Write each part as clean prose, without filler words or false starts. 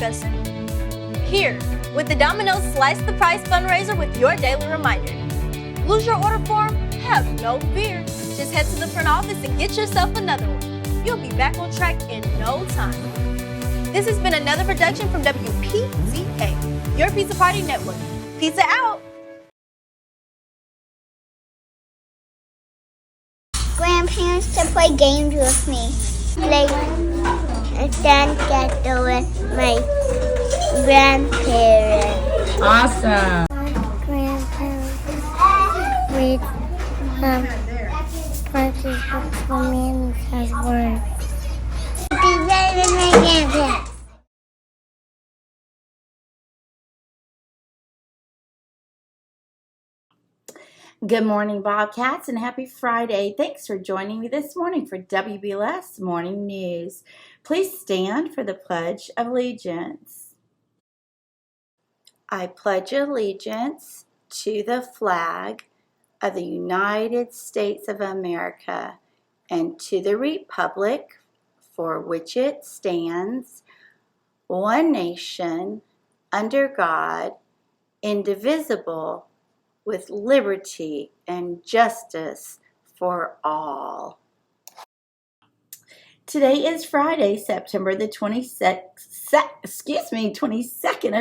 us here with the Domino's Slice the Price fundraiser with your daily reminder. Lose your order form? Have no fear. Just head to the front office and get yourself another one. You'll be back on track in no time. This has been another production from WBLS, your Pizza Party Network. Pizza out! Grandparents to play games with me. Like, stand together with my grandparents. Awesome. My grandparents read punches books for me and says words. Be better than my grandparents. Good morning, Bobcats, and happy Friday. Thanks for joining me this morning for WBLS Morning News. Please stand for the Pledge of Allegiance. I pledge allegiance to the flag of the United States of America and to the republic for which it stands, one nation, under God, indivisible, with liberty and justice for all. Today is Friday, September the 22nd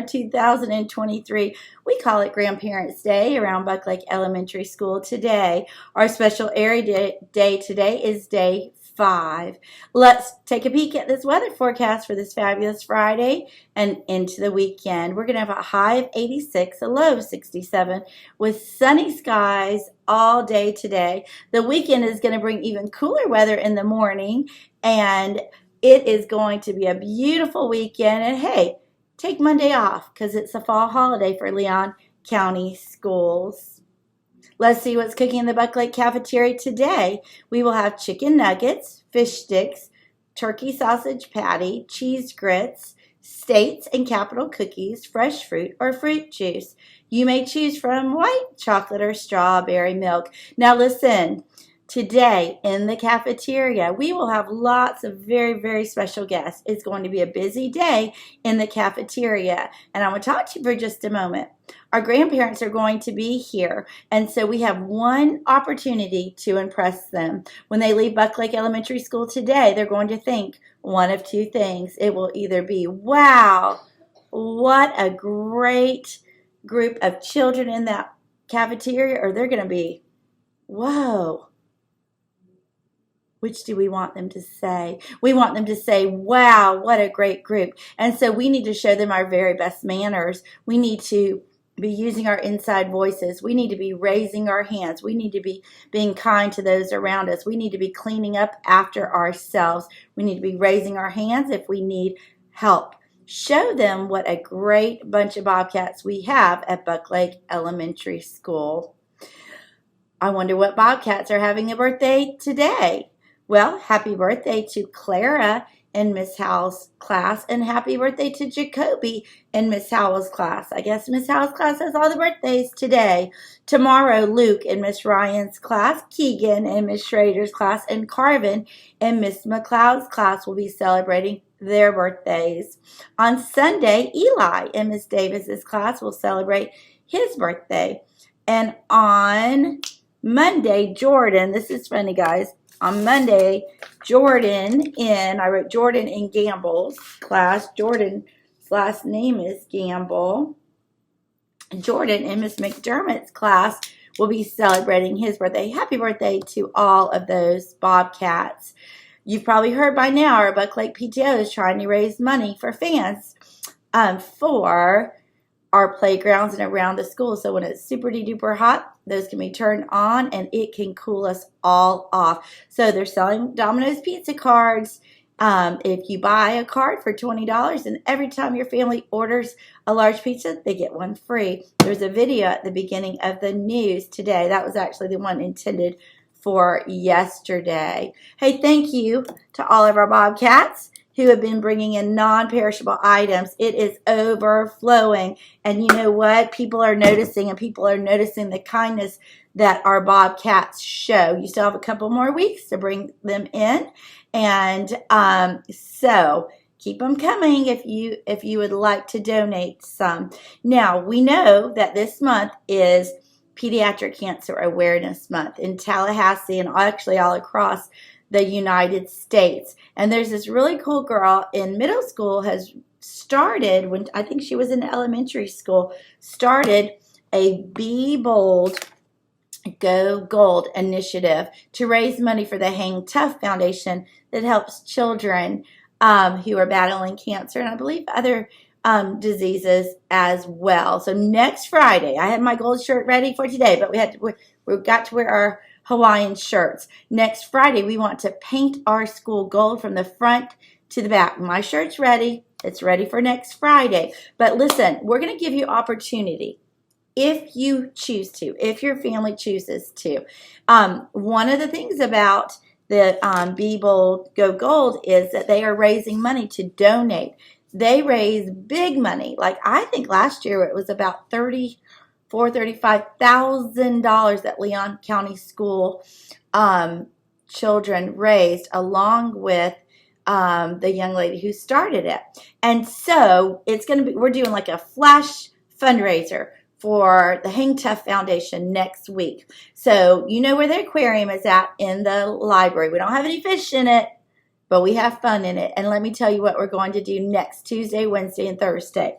of 2023. We call it Grandparents' Day around Buck Lake Elementary School today. Our special area day today is day 5. Let's take a peek at this weather forecast for this fabulous Friday and into the weekend. We're going to have a high of 86, a low of 67 with sunny skies all day today. The weekend is going to bring even cooler weather in the morning, and it is going to be a beautiful weekend. And hey, take Monday off because it's a fall holiday for Leon County schools. Let's see what's cooking in the Buck Lake cafeteria today. We will have chicken nuggets, fish sticks, turkey sausage patty, cheese grits, States and Capital cookies, fresh fruit, or fruit juice. You may choose from white chocolate or strawberry milk. Now listen, today in the cafeteria, we will have lots of very, very special guests. It's going to be a busy day in the cafeteria, and I want to talk to you for just a moment. Our grandparents are going to be here, and so we have one opportunity to impress them. When they leave Buck Lake Elementary School today, they're going to think one of two things. It will either be, wow, what a great group of children in that cafeteria, or they're going to be, whoa. Which do we want them to say? We want them to say, wow, what a great group. And so we need to show them our very best manners. We need to be using our inside voices. We need to be raising our hands. We need to be being kind to those around us. We need to be cleaning up after ourselves. We need to be raising our hands if we need help. Show them what a great bunch of Bobcats we have at Buck Lake Elementary School. I wonder what Bobcats are having a birthday today. Well, happy birthday to Clara in Miss Howell's class, and happy birthday to Jacoby in Miss Howell's class. I guess Miss Howell's class has all the birthdays today. Tomorrow, Luke in Miss Ryan's class, Keegan in Miss Schrader's class, and Carvin in Miss McLeod's class will be celebrating their birthdays. On Sunday, Eli in Miss Davis's class will celebrate his birthday. And on Monday, Jordan, this is funny, guys. On Monday, I wrote Jordan in Gamble's class. Jordan's last name is Gamble. Jordan in Miss McDermott's class will be celebrating his birthday. Happy birthday to all of those Bobcats. You've probably heard by now our Buck Lake PTO is trying to raise money for fans for our playgrounds and around the school. So when it's super duper hot, those can be turned on and it can cool us all off. So they're selling Domino's pizza cards. If you buy a card for $20, and every time your family orders a large pizza, they get one free. There's a video at the beginning of the news today. That was actually the one intended for yesterday. Hey, thank you to all of our Bobcats who have been bringing in non-perishable items. It is overflowing. And you know what? People are noticing, and people are noticing the kindness that our Bobcats show. You still have a couple more weeks to bring them in. And so keep them coming if you would like to donate some. Now, we know that this month is Pediatric Cancer Awareness Month in Tallahassee and actually all across the United States. And there's this really cool girl in middle school has started, when I think she was in elementary school, started a Be Bold Go Gold initiative to raise money for the Hang Tough Foundation that helps children who are battling cancer and I believe other diseases as well. So next Friday, I had my gold shirt ready for today, but we got to wear our Hawaiian shirts. Next Friday, we want to paint our school gold from the front to the back. My shirt's ready. It's ready for next Friday. But listen, we're going to give you opportunity if you choose to, if your family chooses to. One of the things about the Be Bold Go Gold is that they are raising money to donate. They raise big money. Like I think last year it was about $35,000 that Leon County School children raised, along with the young lady who started it. And so we're doing like a flash fundraiser for the Hang Tough Foundation next week. So you know where the aquarium is at in the library. We don't have any fish in it, but we have fun in it. And let me tell you what we're going to do next Tuesday, Wednesday, and Thursday.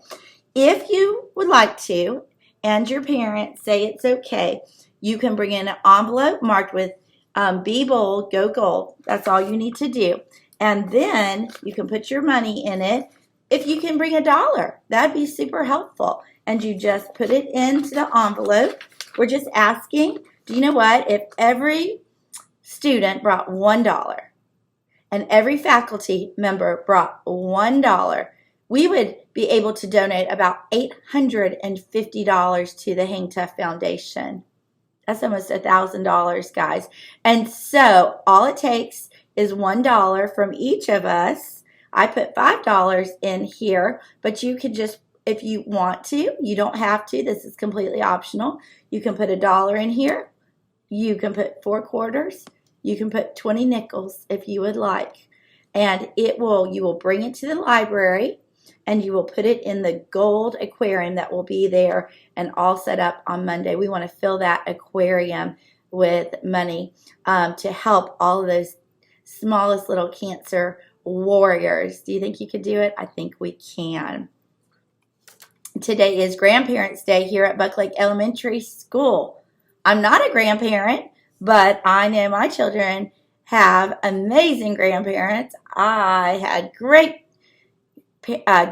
If you would like to, and your parents say it's okay, you can bring in an envelope marked with Be Bold, Go Gold. That's all you need to do. And then you can put your money in it. If you can bring $1, that'd be super helpful. And you just put it into the envelope. We're just asking, do you know what? If every student brought $1 and every faculty member brought $1, we would be able to donate about $850 to the Hang Tough Foundation. That's almost $1,000, guys. And so all it takes is $1 from each of us. I put $5 in here, but you could just, if you want to, you don't have to. This is completely optional. You can put $1 in here. You can put 4 quarters. You can put 20 nickels if you would like. And you will bring it to the library and you will put it in the gold aquarium that will be there and all set up on Monday. We want to fill that aquarium with money to help all of those smallest little cancer warriors. Do you think you could do it? I think we can. Today is Grandparents' Day here at Buck Lake Elementary School. I'm not a grandparent, but I know my children have amazing grandparents. I had great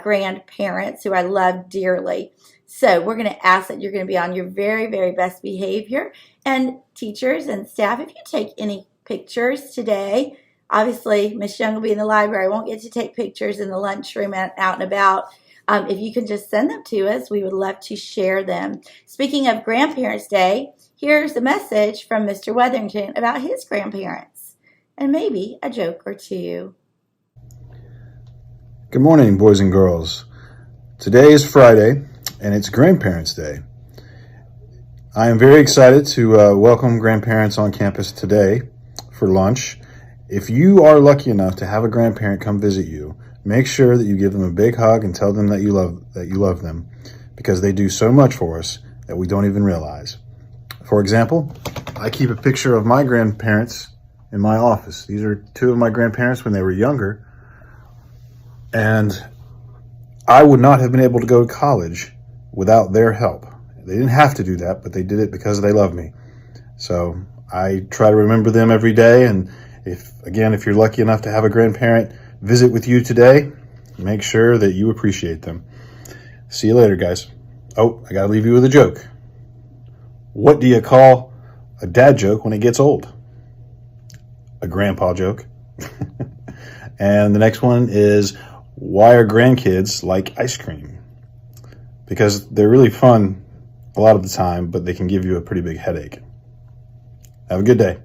grandparents who I love dearly. So we're going to ask that you're going to be on your very, very best behavior. And teachers and staff, if you take any pictures today, obviously Miss Young will be in the library. I won't get to take pictures in the lunchroom and out and about. If you can just send them to us, we would love to share them. Speaking of Grandparents' Day, here's a message from Mr. Weatherington about his grandparents and maybe a joke or two. Good morning, boys and girls. Today is Friday, and it's Grandparents' Day. I am very excited to welcome grandparents on campus today for lunch. If you are lucky enough to have a grandparent come visit you, make sure that you give them a big hug and tell them that you love them, because they do so much for us that we don't even realize. For example, I keep a picture of my grandparents in my office. These are 2 of my grandparents when they were younger, and I would not have been able to go to college without their help. They didn't have to do that, but they did it because they love me. So I try to remember them every day, and if you're lucky enough to have a grandparent visit with you today, make sure that you appreciate them. See you later, guys. Oh, I gotta leave you with a joke. What do you call a dad joke when it gets old? A grandpa joke. And the next one is, why are grandkids like ice cream? Because they're really fun a lot of the time, but they can give you a pretty big headache. Have a good day.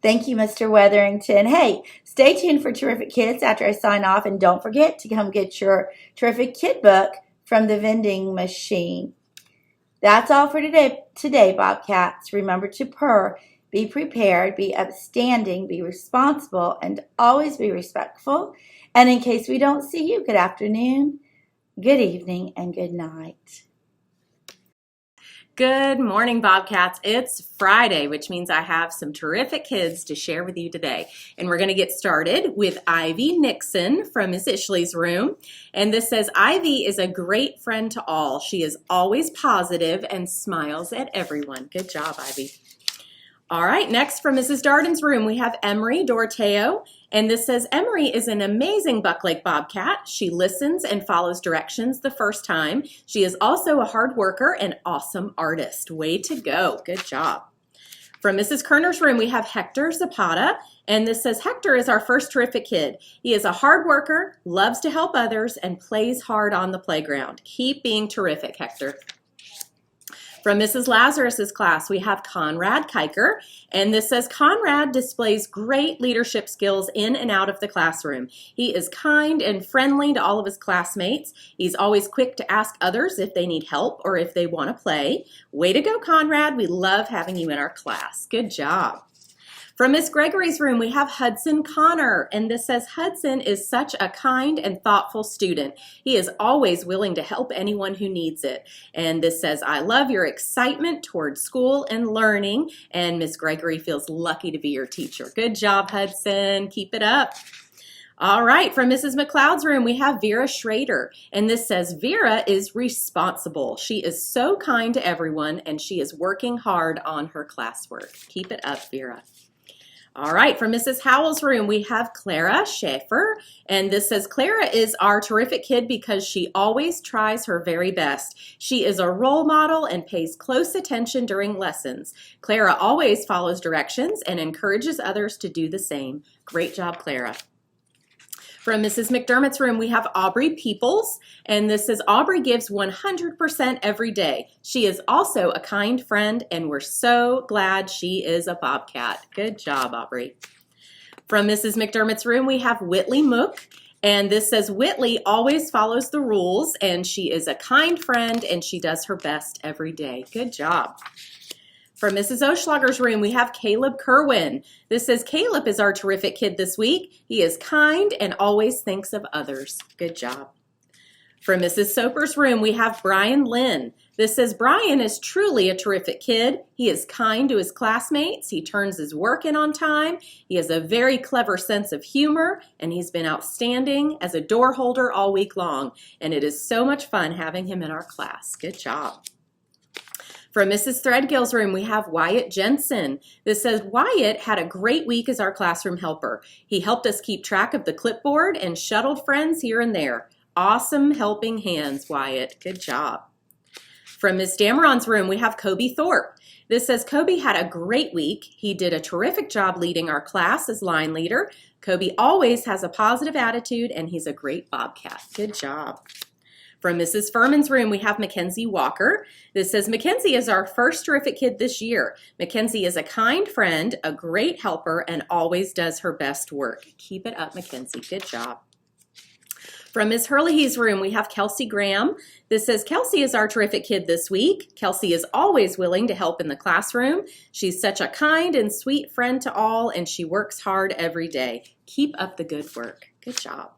Thank you, Mr. Weatherington. Hey, stay tuned for Terrific Kids after I sign off, and don't forget to come get your Terrific Kid book from the vending machine. That's all for today, Bobcats. Remember to purr, Be prepared, be upstanding, be responsible, and always be respectful. And in case we don't see you, good afternoon, good evening, and good night. Good morning, Bobcats. It's Friday, which means I have some terrific kids to share with you today. And we're going to get started with Ivy Nixon from Miss Ishley's room. And this says, Ivy is a great friend to all. She is always positive and smiles at everyone. Good job, Ivy. All right, next from Mrs. Darden's room, we have Emery Dorteo. And this says, Emery is an amazing Buck Lake Bobcat. She listens and follows directions the first time. She is also a hard worker and awesome artist. Way to go. Good job. From Mrs. Kerner's room, we have Hector Zapata. And this says, Hector is our first terrific kid. He is a hard worker, loves to help others, and plays hard on the playground. Keep being terrific, Hector. From Mrs. Lazarus's class, we have Conrad Kiker, and this says, Conrad displays great leadership skills in and out of the classroom. He is kind and friendly to all of his classmates. He's always quick to ask others if they need help or if they want to play. Way to go, Conrad. We love having you in our class. Good job. From Miss Gregory's room, we have Hudson Connor, and this says, Hudson is such a kind and thoughtful student. He is always willing to help anyone who needs it. And this says, I love your excitement towards school and learning, and Miss Gregory feels lucky to be your teacher. Good job, Hudson. Keep it up. All right, from Mrs. McLeod's room, we have Vera Schrader, and this says, Vera is responsible. She is so kind to everyone, and she is working hard on her classwork. Keep it up, Vera. All right, from Mrs. Howell's room, we have Clara Schaefer, and this says, Clara is our terrific kid because she always tries her very best. She is a role model and pays close attention during lessons. Clara always follows directions and encourages others to do the same. Great job, Clara. From Mrs. McDermott's room, we have Aubrey Peoples, and this says, Aubrey gives 100% every day. She is also a kind friend, and we're so glad she is a Bobcat. Good job, Aubrey. From Mrs. McDermott's room, we have Whitley Mook, and this says, Whitley always follows the rules, and she is a kind friend, and she does her best every day. Good job. From Mrs. Oschlager's room, we have Caleb Kerwin. This says, Caleb is our terrific kid this week. He is kind and always thinks of others. Good job. From Mrs. Soper's room, we have Brian Lynn. This says, Brian is truly a terrific kid. He is kind to his classmates. He turns his work in on time. He has a very clever sense of humor, and he's been outstanding as a door holder all week long. And it is so much fun having him in our class. Good job. From Mrs. Threadgill's room, we have Wyatt Jensen. This says, Wyatt had a great week as our classroom helper. He helped us keep track of the clipboard and shuttled friends here and there. Awesome helping hands, Wyatt. Good job. From Ms. Dameron's room, we have Kobe Thorpe. This says, Kobe had a great week. He did a terrific job leading our class as line leader. Kobe always has a positive attitude, and he's a great Bobcat. Good job. From Mrs. Furman's room, we have Mackenzie Walker. This says, Mackenzie is our first terrific kid this year. Mackenzie is a kind friend, a great helper, and always does her best work. Keep it up, Mackenzie. Good job. From Ms. Hurley's room, we have Kelsey Graham. This says, Kelsey is our terrific kid this week. Kelsey is always willing to help in the classroom. She's such a kind and sweet friend to all, and she works hard every day. Keep up the good work. Good job.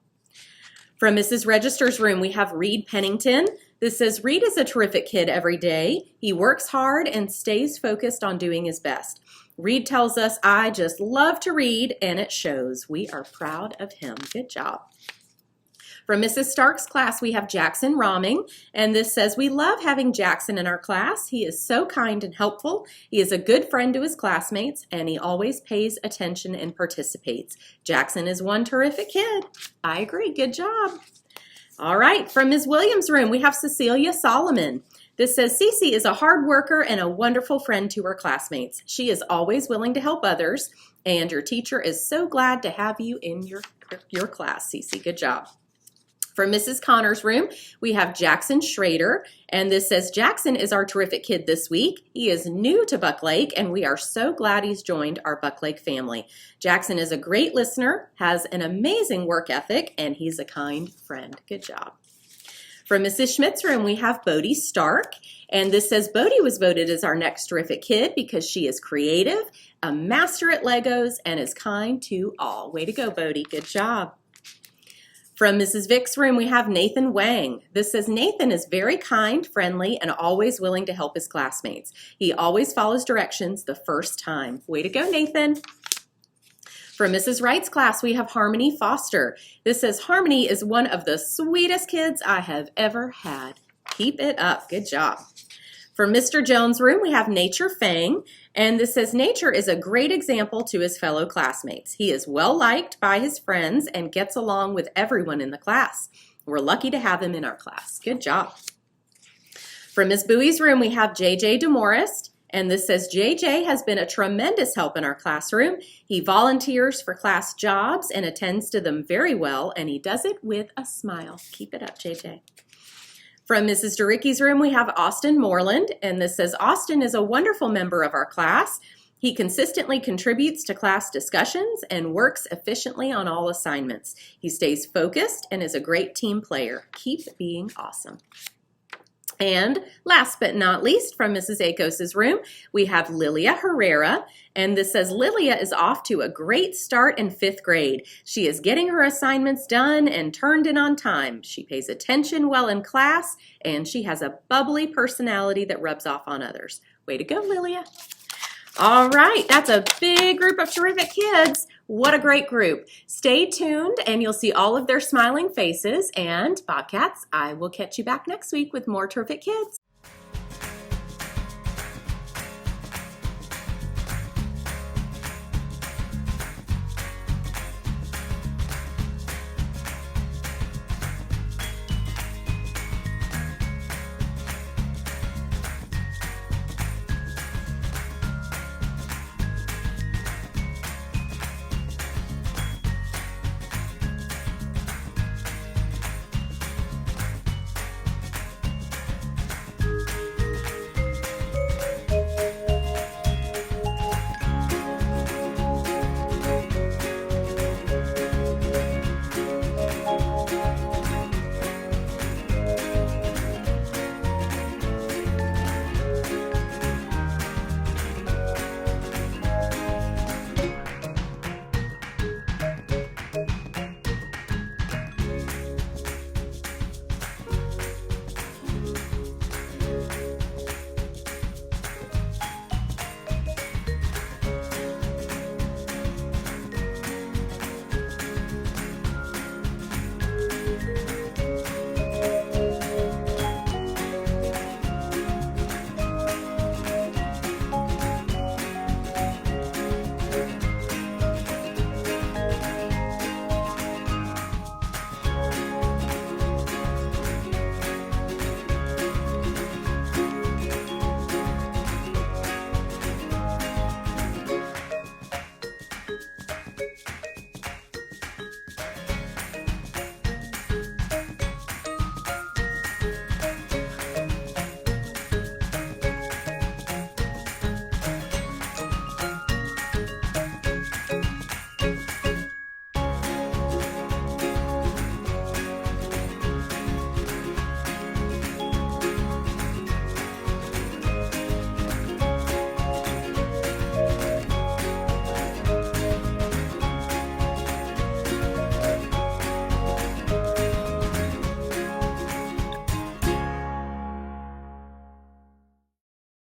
From Mrs. Register's room, we have Reed Pennington. This says, Reed is a terrific kid every day. He works hard and stays focused on doing his best. Reed tells us, I just love to read, and it shows. We are proud of him. Good job. From Mrs. Stark's class, we have Jackson Romming, and this says, we love having Jackson in our class. He is so kind and helpful. He is a good friend to his classmates, and he always pays attention and participates. Jackson is one terrific kid. I agree. Good job. All right, from Ms. Williams' room, we have Cecilia Solomon. This says, Cece is a hard worker and a wonderful friend to her classmates. She is always willing to help others, and your teacher is so glad to have you in your class, Cece. Good job. From Mrs. Connor's room, we have Jackson Schrader, and this says, Jackson is our terrific kid this week. He is new to Buck Lake, and we are so glad he's joined our Buck Lake family. Jackson is a great listener, has an amazing work ethic, and he's a kind friend. Good job. From Mrs. Schmidt's room, we have Bodie Stark. And this says Bodie was voted as our next terrific kid because she is creative, a master at Legos, and is kind to all. Way to go, Bodie. Good job. From Mrs. Vick's room, we have Nathan Wang. This says Nathan is very kind, friendly, and always willing to help his classmates. He always follows directions the first time. Way to go, Nathan. From Mrs. Wright's class, we have Harmony Foster. This says Harmony is one of the sweetest kids I have ever had. Keep it up. Good job. From Mr. Jones' room, we have Nature Fang, and this says Nature is a great example to his fellow classmates. He is well liked by his friends and gets along with everyone in the class. We're lucky to have him in our class. Good job. From Ms. Bowie's room, we have JJ DeMorist, and this says JJ has been a tremendous help in our classroom. He volunteers for class jobs and attends to them very well, and he does it with a smile. Keep it up, JJ. From Mrs. DeRicky's room, we have Austin Moreland, and this says Austin is a wonderful member of our class. He consistently contributes to class discussions and works efficiently on all assignments. He stays focused and is a great team player. Keep being awesome. And last but not least, from Mrs. Akos's room, we have Lilia Herrera, and this says Lilia is off to a great start in 5th grade. She is getting her assignments done and turned in on time. She pays attention well in class, and she has a bubbly personality that rubs off on others. Way to go, Lilia. All right, that's a big group of terrific kids. What a great group. Stay tuned and you'll see all of their smiling faces. And Bobcats, I will catch you back next week with more terrific kids.